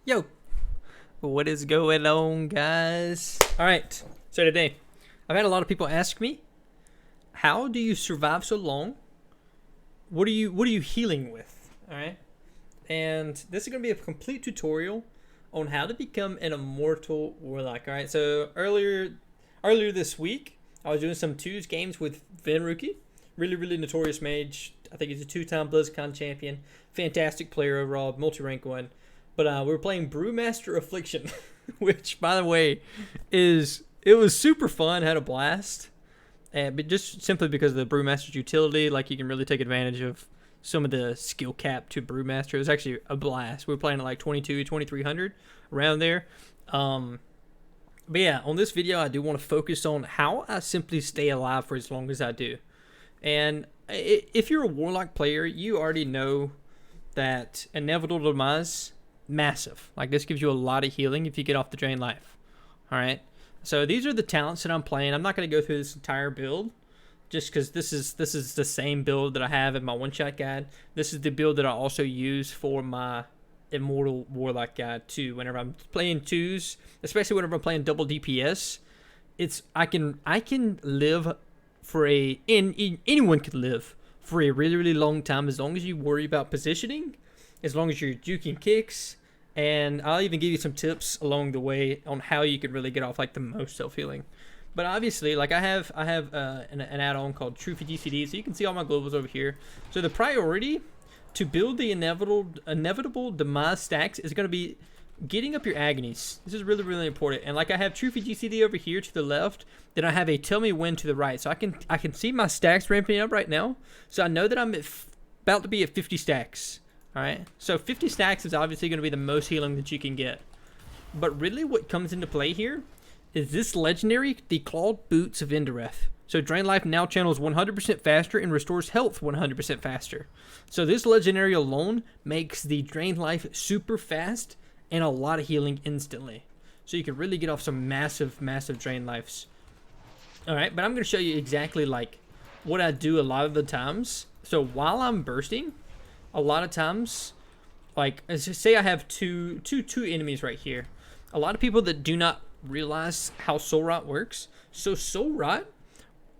Yo, what is going on, guys? All right, so today I've had a lot of people ask me, how do you survive so long? What are you healing with? All right, and this is gonna be a complete tutorial on how to become an immortal warlock. All right, so earlier this week I was doing some twos games with Venruki, really notorious mage. I think he's a two-time BlizzCon champion, fantastic player overall, multi-rank one. But we were playing Brewmaster Affliction, which, by the way, it was super fun. Had a blast, but just simply because of the Brewmaster's utility, like you can really take advantage of some of the skill cap to Brewmaster. It was actually a blast. We were playing at like 2300 around there. But yeah, on this video, I do want to focus on how I simply stay alive for as long as I do. And if you're a Warlock player, you already know that Inevitable Demise, massive. Like, this gives you a lot of healing if you get off the drain life. Alright, so these are the talents that I'm playing. I'm not going to go through this entire build, just because this is the same build that I have in my one-shot guide. This is the build that I also use for my Immortal Warlock guide too. Whenever I'm playing twos, especially whenever I'm playing double DPS, I can live for anyone could live for a really long time as long as you worry about positioning, as long as you're juking kicks, and I'll even give you some tips along the way on how you can really get off like the most self-healing. But obviously, like I have an add-on called True for GCD, so you can see all my globals over here. So the priority to build the inevitable demise stacks is going to be getting up your agonies. This is really important. And like I have True for GCD over here to the left, then I have a Tell Me When to the right. So I can see my stacks ramping up right now. So I know that I'm about to be at 50 stacks. Alright, so 50 stacks is obviously going to be the most healing that you can get. But really what comes into play here is this legendary, the Clawed Boots of Indoreth. So Drain Life now channels 100% faster and restores health 100% faster. So this legendary alone makes the Drain Life super fast and a lot of healing instantly. So you can really get off some massive Drain Lives. Alright, but I'm going to show you exactly like what I do a lot of the times. So while I'm bursting, a lot of times, like, let's just say I have two enemies right here. A lot of people that do not realize how Soul Rot works. So Soul Rot,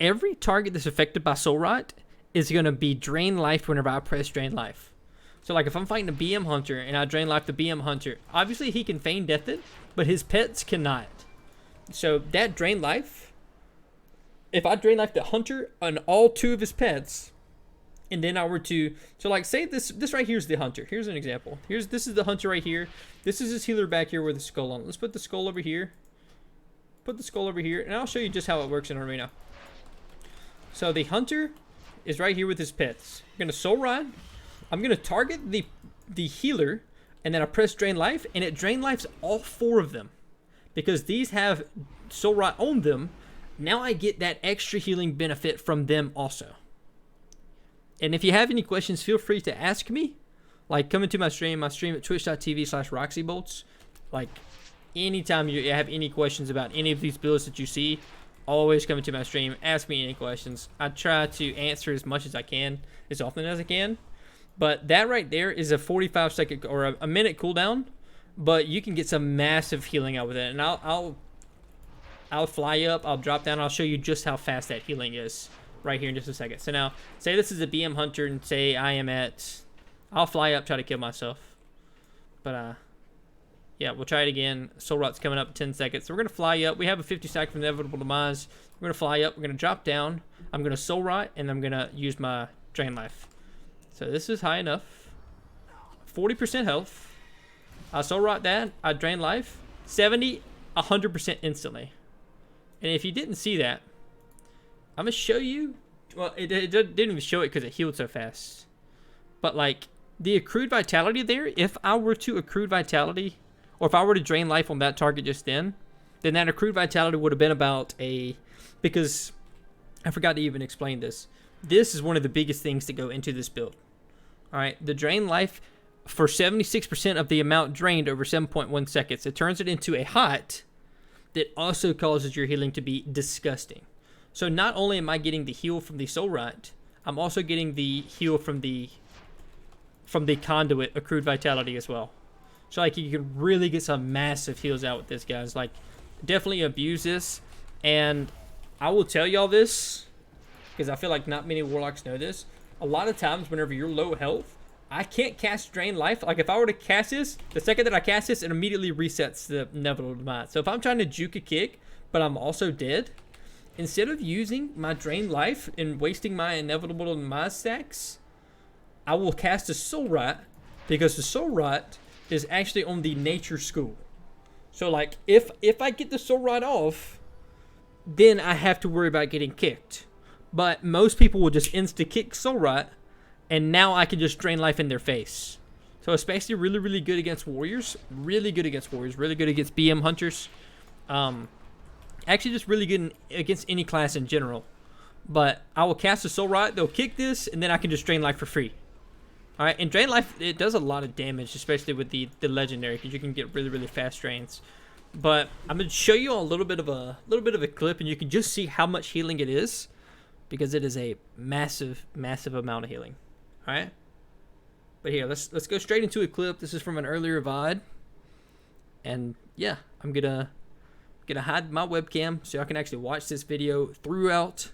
every target that's affected by Soul Rot is going to be Drain Life whenever I press Drain Life. So like if I'm fighting a BM Hunter and I Drain Life the BM Hunter, obviously he can feign death it, but his pets cannot. So that Drain Life, if I Drain Life the Hunter and all two of his pets, and then I were to, so like say this right here is the Hunter. Here's an example. This is the Hunter right here. This is his healer back here with the skull on. Let's put the skull over here. Put the skull over here, and I'll show you just how it works in Arena. So the Hunter is right here with his pets. I'm gonna Soul Rod. I'm gonna target the healer, and then I press Drain Life, and it Drain Lifes all four of them. Because these have Soul Rot on them, now I get that extra healing benefit from them also. And if you have any questions, feel free to ask me. Like, come into my stream at twitch.tv/RoxyBolts. Like, anytime you have any questions about any of these builds that you see, always come into my stream, ask me any questions. I try to answer as much as I can, as often as I can. But that right there is a 45-second or a minute cooldown, but you can get some massive healing out with it. And I'll fly up, I'll drop down, I'll show you just how fast that healing is right here in just a second. So now, say this is a BM Hunter, and say I am at, I'll fly up, try to kill myself. But, yeah, we'll try it again. Soul Rot's coming up in 10 seconds. So we're going to fly up. We have a 50 stack from Inevitable Demise. We're going to fly up. We're going to drop down. I'm going to Soul Rot, and I'm going to use my Drain Life. So this is high enough. 40% health. I Soul Rot that. I Drain Life. 70, 100% instantly. And if you didn't see that, I'm going to show you. Well, it didn't even show it because it healed so fast. But, like, the accrued vitality there, if I were to accrued vitality, or if I were to Drain Life on that target just then that accrued vitality would have been about because I forgot to even explain this. This is one of the biggest things that go into this build. Alright, the Drain Life, for 76% of the amount drained over 7.1 seconds, it turns it into a hot that also causes your healing to be disgusting. So not only am I getting the heal from the Soul Rot, I'm also getting the heal from the conduit accrued vitality as well. So like you can really get some massive heals out with this, guys. Like definitely abuse this. And I will tell y'all this because I feel like not many warlocks know this. A lot of times whenever you're low health, I can't cast Drain Life. Like if I were to cast this, the second that I cast this, it immediately resets the inevitable demise. So if I'm trying to juke a kick, but I'm also dead, instead of using my Drain Life and wasting my inevitable demise stacks, I will cast a Soul Rot, because the Soul Rot is actually on the nature school. So like if I get the Soul Rot off, then I have to worry about getting kicked. But most people will just insta kick Soul Rot, and now I can just Drain Life in their face. So especially really, really good against warriors. Really good against warriors. Really good against BM hunters. Actually just really good against any class in general. But I will cast a Soul Rot, they'll kick this, and then I can just Drain Life for free. Alright, and Drain Life, it does a lot of damage, especially with the legendary, because you can get really, really fast drains. But I'm going to show you a little bit of a clip, and you can just see how much healing it is, because it is a massive, massive amount of healing. Alright? But here, let's go straight into a clip. This is from an earlier VOD. And yeah, I'm gonna hide my webcam so y'all can actually watch this video throughout.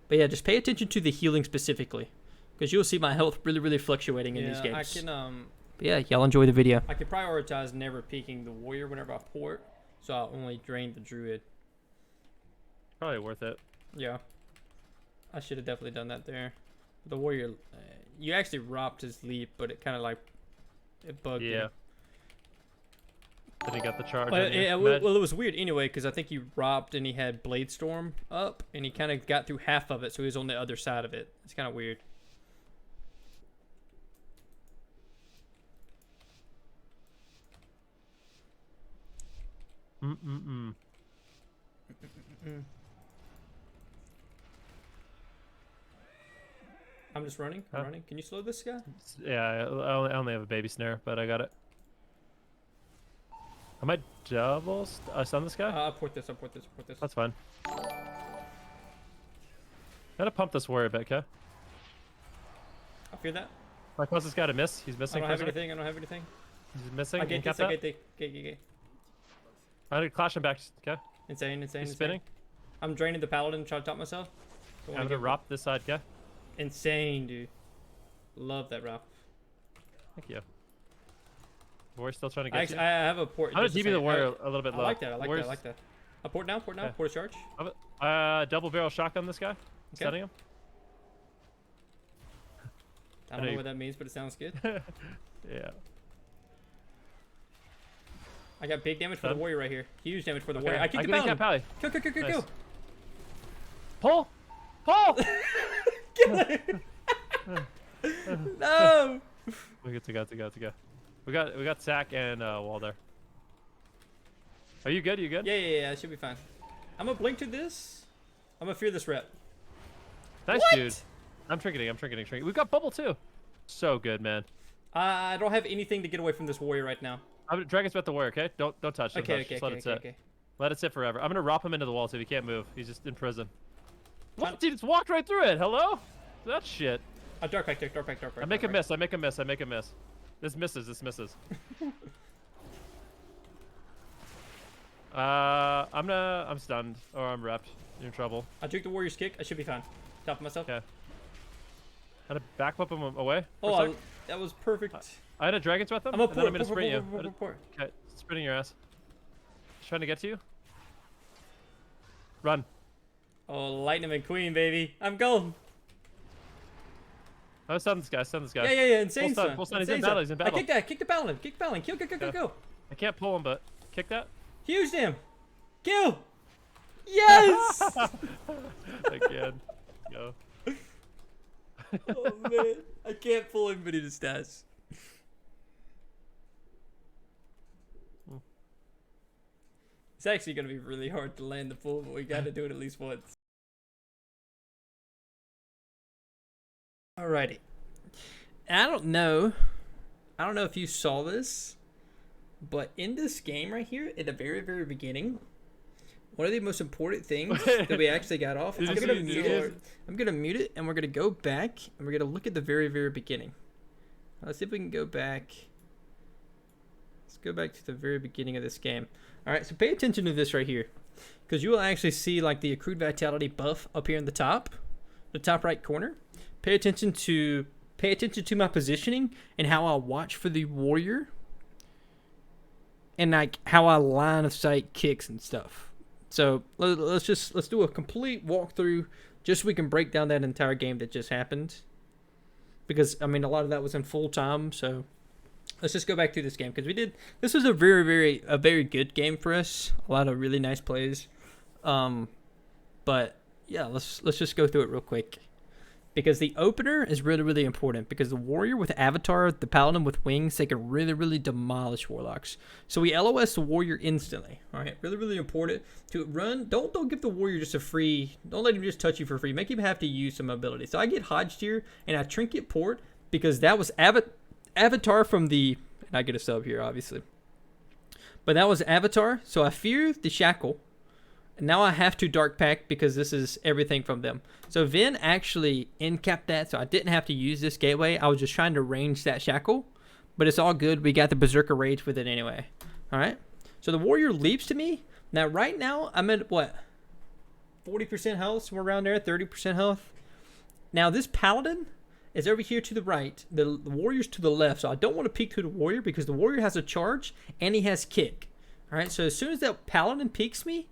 But yeah, just pay attention to the healing specifically, because you'll see my health really, really fluctuating in these games. I can but yeah, y'all enjoy the video. I can prioritize never peeking the warrior whenever I port, so I'll only drain the druid. Probably worth it. Yeah, I should have definitely done that there. The warrior, you actually robbed his leap, but it kind of like it bugged him. Then he got the charge. Well, it was weird anyway, because I think he robbed and he had Blade Storm up, and he kind of got through half of it, so he was on the other side of it. It's kind of weird. Mm-mm-mm. I'm just running. I'm running. Can you slow this guy? Yeah, I only have a baby snare, but I got it. I might double stun this guy. I'll port this. That's fine. Gotta pump this warrior a bit, okay? I fear that. I cause this guy to miss. He's missing. I don't have anything. He's missing. I get this. Get. I'm gonna clash him back, okay? Insane. He's spinning. I'm draining the paladin, trying to top myself. I'm gonna rop this side, okay? Insane, dude. Love that rop. Thank you. Warrior's still trying to get you. I have a port. I'm gonna DB the warrior a little bit low. I like that. I like that. A port now. Okay. Port a charge. Double barrel shotgun this guy. Okay. Setting him. I don't know what that means, but it sounds good. Yeah. I got big damage for the warrior right here. Huge damage for the warrior. I kicked the paladin. Go. Nice. Pull! Kill it! No! We got to go. We got Sack and Wall there. Are you good? Yeah. I should be fine. I'm gonna blink to this. I'm gonna fear this rep. Nice, dude. I'm trinketing. We've got bubble too. So good, man. I don't have anything to get away from this warrior right now. Dragon's about the warrior, okay? Don't touch. Okay. Just let it sit. Let it sit forever. I'm gonna rop him into the wall so he can't move. He's just in prison. What? Dude, it's walked right through it. Hello? That shit. Dark back. I make a miss. This misses. I'm stunned or I'm repped. You're in trouble. I took the warrior's kick. I should be fine. Top myself. Okay. I had to back whip him away. Oh, that was perfect. I had a dragon's with him. I'm gonna sprint you. Okay, sprinting your ass. Just trying to get to you. Run. Oh, Lightning McQueen, baby. I'm golden. Oh, stun this guy. Yeah. Insane stun. Full stun. He's in battle. I kick that. Kick the paladin. Go. I can't pull him, but kick that. Huge damn. Kill. Yes. Again. Go. Oh, man. I can't pull him, but he just does. It's actually going to be really hard to land the pull, but we got to do it at least once. Alrighty. I don't know if you saw this, but in this game right here, at the very, very beginning, one of the most important things that we actually got off, I'm going to mute it, and we're going to go back, and we're going to look at the very, very beginning. Let's see if we can go back. Let's go back to the very beginning of this game. All right, so pay attention to this right here, because you will actually see like the accrued vitality buff up here in the top right corner. Pay attention to my positioning and how I watch for the warrior, and like how I line of sight kicks and stuff. So let's do a complete walkthrough just so we can break down that entire game that just happened, because I mean a lot of that was in full time. So let's just go back through this game, because this was a very good game for us. A lot of really nice plays. But yeah, let's just go through it real quick, because the opener is really important, because the warrior with avatar, the paladin with wings, they can really demolish warlocks. So we LOS the warrior instantly. All right, really important to run. Don't give the warrior just a free. Don't let him just touch you for free. Make him have to use some ability. So I get hodged here and I trinket port, because that was avatar from the, and I get a sub here obviously, but that was avatar. So I fear the shackle, and now I have to dark pack because this is everything from them. So Ven actually in-capped that, so I didn't have to use this gateway. I was just trying to range that shackle, but it's all good. We got the berserker rage with it anyway. All right, so the warrior leaps to me. Now right now I'm at what, 40% health, somewhere around there, 30% health. Now this paladin is over here to the right. The warrior's to the left, so I don't want to peek to the warrior, because the warrior has a charge and he has kick. All right, so as soon as that paladin peeks me,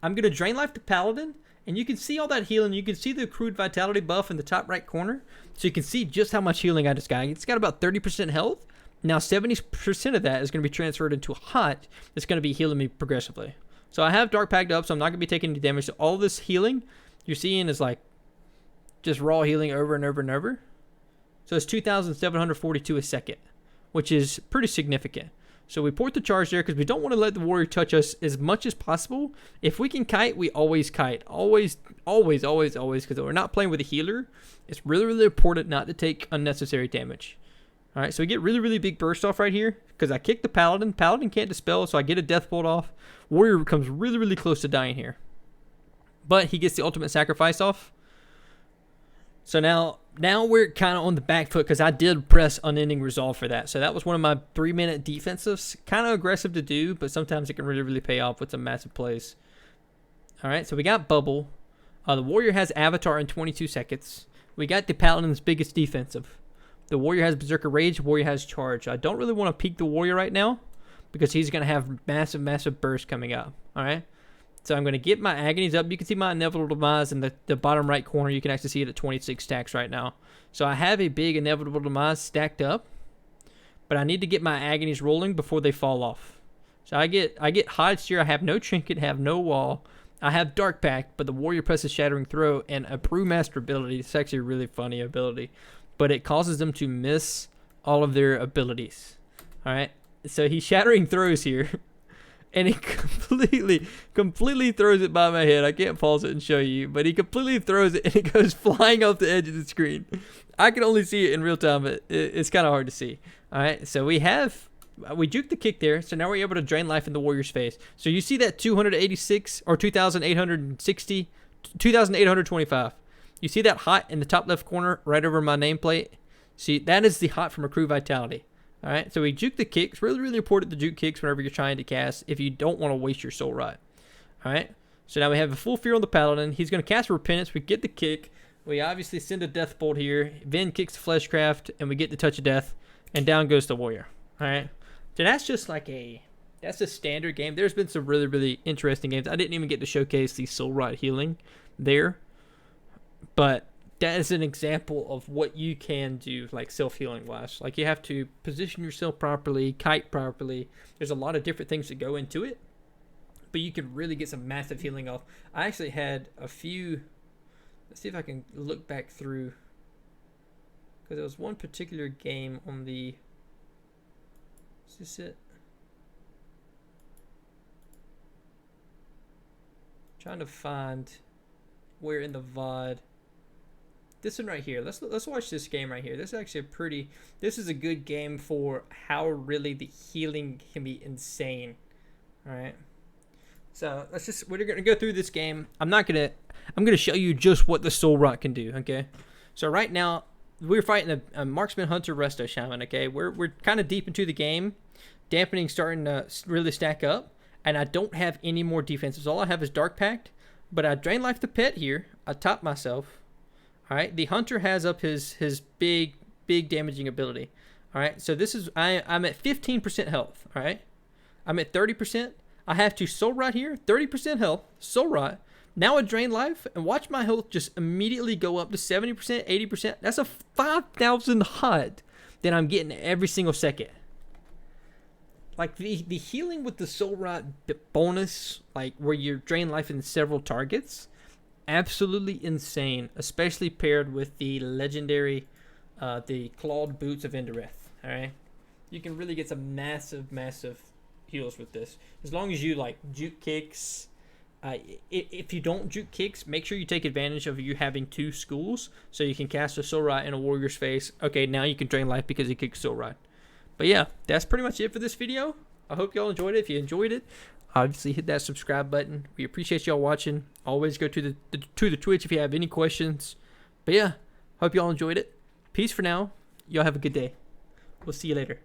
I'm going to drain life the paladin, and you can see all that healing. You can see the accrued vitality buff in the top right corner, so you can see just how much healing I just got. It's got about 30% health. Now 70% of that is going to be transferred into a hot that's going to be healing me progressively. So I have dark packed up, so I'm not going to be taking any damage. So all this healing you're seeing is like just raw healing over and over and over. So it's 2,742 a second, which is pretty significant. So we port the charge there, because we don't want to let the warrior touch us as much as possible. If we can kite, we always kite. Always, because we're not playing with a healer. It's really important not to take unnecessary damage. All right, so we get really big burst off right here, because I kick the paladin. Paladin can't dispel, so I get a death bolt off. Warrior becomes really close to dying here, but he gets the ultimate sacrifice off. So now we're kind of on the back foot, because I did press Unending Resolve for that. So that was one of my 3-minute defensives. Kind of aggressive to do, but sometimes it can really pay off with some massive plays. All right, so we got Bubble. The Warrior has Avatar in 22 seconds. We got the Paladin's biggest defensive. The Warrior has Berserker Rage. Warrior has Charge. I don't really want to peek the Warrior right now, because he's going to have massive burst coming up. All right. So I'm going to get my agonies up. You can see my inevitable demise in the bottom right corner. You can actually see it at 26 stacks right now. So I have a big inevitable demise stacked up, but I need to get my agonies rolling before they fall off. So I get hodged here. I have no trinket, have no wall. I have dark pact, but the warrior presses shattering throw and a brewmaster ability. It's actually a really funny ability, but it causes them to miss all of their abilities. All right. So he shattering throws here. And he completely throws it by my head. I can't pause it and show you, but he completely throws it and it goes flying off the edge of the screen. I can only see it in real time, but it's kind of hard to see. All right, so we juked the kick there, so now we're able to drain life in the warrior's face. So you see that 286 or 2,860, 2,825. You see that hot in the top left corner right over my nameplate? See, that is the hot from Accrue Vitality. All right, so we juke the kicks. Really important to juke kicks whenever you're trying to cast if you don't want to waste your soul rot. All right, so now we have a full fear on the paladin. He's going to cast Repentance. We get the kick. We obviously send a death bolt here. Ven kicks the Fleshcraft, and we get the touch of death, and down goes the warrior. All right, so that's just like that's a standard game. There's been some really interesting games. I didn't even get to showcase the soul rot healing there, but that is an example of what you can do, like self-healing wise. Like you have to position yourself properly, kite properly. There's a lot of different things that go into it, but you can really get some massive healing off. I actually had a few. Let's see if I can look back through, because there was one particular game on the. Is this it? Trying to find where in the VOD. This one right here. Let's watch this game right here. This is actually this is a good game for how really the healing can be insane. All right. So we're gonna go through this game. I'm gonna show you just what the soul rot can do. Okay. So right now we're fighting a marksman hunter resto shaman. Okay. We're kind of deep into the game. dampening starting to really stack up, and I don't have any more defenses. All I have is Dark Pact, but I Drain Life the pet here. I top myself. All right, the Hunter has up his big damaging ability. All right, so this is I'm at 15% health. All right, I'm at 30%. I have to Soul Rot here, 30% health, Soul Rot. Now I Drain Life, and watch my health just immediately go up to 70%, 80%. That's a 5,000 HUD that I'm getting every single second. Like the healing with the Soul Rot bonus, like where you Drain Life in several targets, absolutely insane, especially paired with the legendary, the Clawed Boots of Endureth. All right, you can really get some massive heals with this, as long as you like juke kicks. If you don't juke kicks, make sure you take advantage of you having 2 schools, so you can cast a Soul Rot in a warrior's face. Okay, now you can Drain Life because he kicks Soul Rot. But yeah, that's pretty much it for this video. I hope y'all enjoyed it. If you enjoyed it, obviously hit that subscribe button. We appreciate y'all watching. Always go to the Twitch if you have any questions. But yeah, hope y'all enjoyed it. Peace for now. Y'all have a good day. We'll see you later.